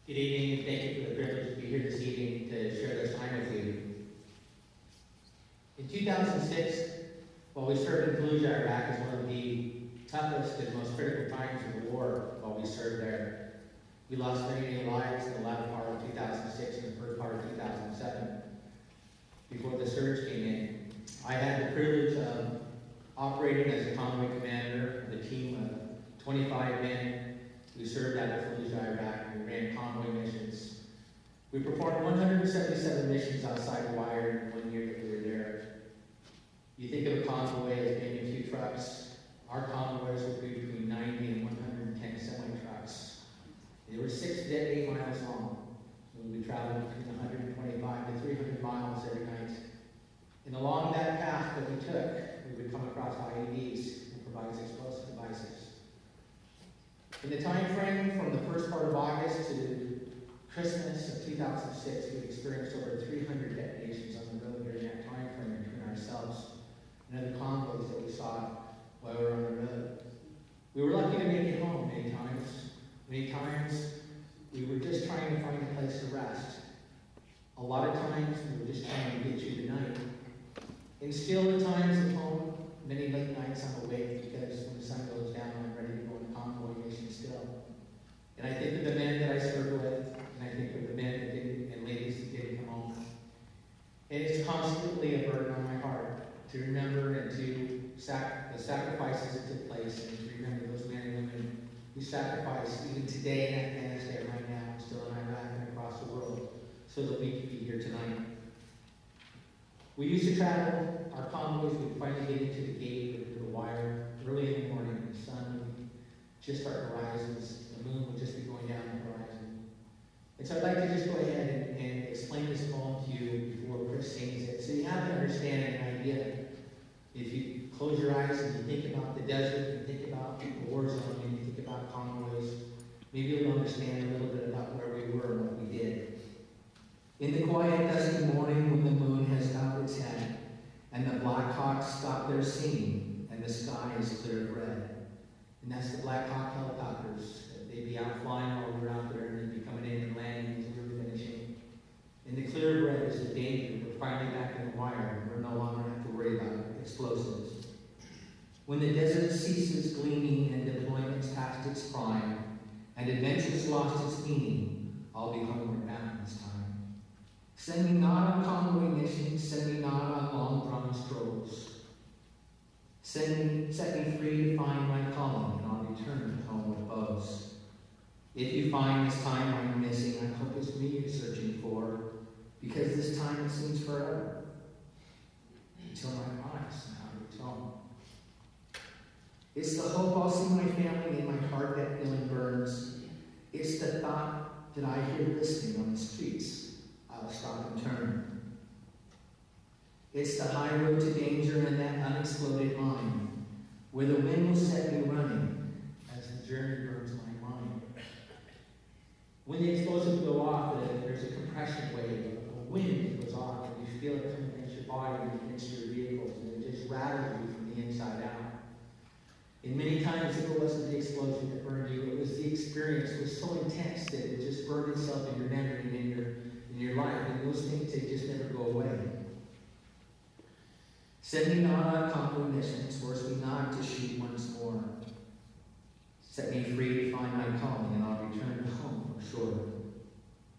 Good evening. Thank you for the privilege to be here this evening to share this time with you. In 2006, while we served in Fallujah, Iraq, as one of the toughest and most critical times of the war while we served there, we lost many lives in the latter part of 2006 and the first part of 2007. Before the surge came in, I had the privilege of operating as a convoy commander of a team of 25 men. We served out of Fallujah, Iraq, and we ran convoy missions. We performed 177 missions outside the wire in 1 year that we were there. You think of a convoy as being a few trucks. Our convoys would be between 90 and 110 semi-trucks. They were 6 to 8 miles long. So we traveled between 125 to 300 miles every night. And along that path that we took, we would come across IEDs, improvised explosive devices. In the time frame from the first part of August to Christmas of 2006, we experienced over 300 detonations on the road during that time frame between ourselves and other convoys that we saw while we were on the road. We were lucky to make it home many times. Many times, we were just trying to find a place to rest. A lot of times, we were just trying to get through the night. And still at times at home, many late nights I'm awake because when the sun goes down, I'm ready to go on a convoy mission still. And I think of the men that I served with, and I think of the men that didn't, and ladies that didn't come home. And it's constantly a burden on my heart to remember and to the sacrifices that took place, and to remember those men and women who sacrificed even today in Afghanistan right now, still in Iraq and across the world, so that we could be here tonight. We used to travel, our convoys would finally get into the gate or to the wire early in the morning. The sun would just start to rise, the moon would just be going down the horizon. And so I'd like to just go ahead and explain this poem to you before Chris sings it, so you have an understanding, an idea. If you close your eyes and you think about the desert, and think about the war zone, and you think about convoys, maybe you'll understand a little bit about where we were and what we did. In the quiet, dusky morning when the moon has bowed its head, and the Black Hawks stop their singing, and the sky is clear of red. And that's the Black Hawk helicopters. They'd be out flying while we were out there, and they'd be coming in and landing as we were finishing. And the clear of red is the danger. We're finally back in the wire, and we're no longer have to worry about explosives. When the desert ceases gleaming and deployment's past its prime, and adventure's lost its meaning, I'll be homeward bound this time. Send me not on convoy missions, send me not on long-drawn strolls. Set me free to find my calling, and I'll return home with bows. If you find this time I'm missing, I hope it's me you're searching for, because this time it seems forever, until my eyes and how to home. It's the hope I'll see my family in my heart that feeling burns. It's the thought that I hear listening on the streets. I'll stop and turn. It's the high road to danger and that unexploded mine, where the wind will set me running as the journey burns my mind. When the explosives go off, there's a compression wave, a wind goes off, and you feel it coming against your body and against your vehicles, and it just rattles you from the inside out. And many times it wasn't the explosion that burned you, it was the experience. It was so intense that it just burned itself in your memory and in your life, and those things, they just never go away. Send me not on convoy missions, force me not to shoot once more. Set me free to find my calling, and I'll return home for sure.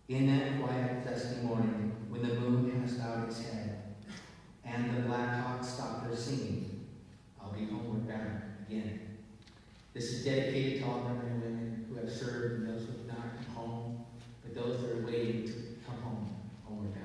In that quiet, dusty morning, when the moon has bowed its head, and the Black Hawks stop their singing, I'll be homeward bound again. This is dedicated to all men and women who have served, and those who have not come home, but those that are waiting to come home, homeward bound.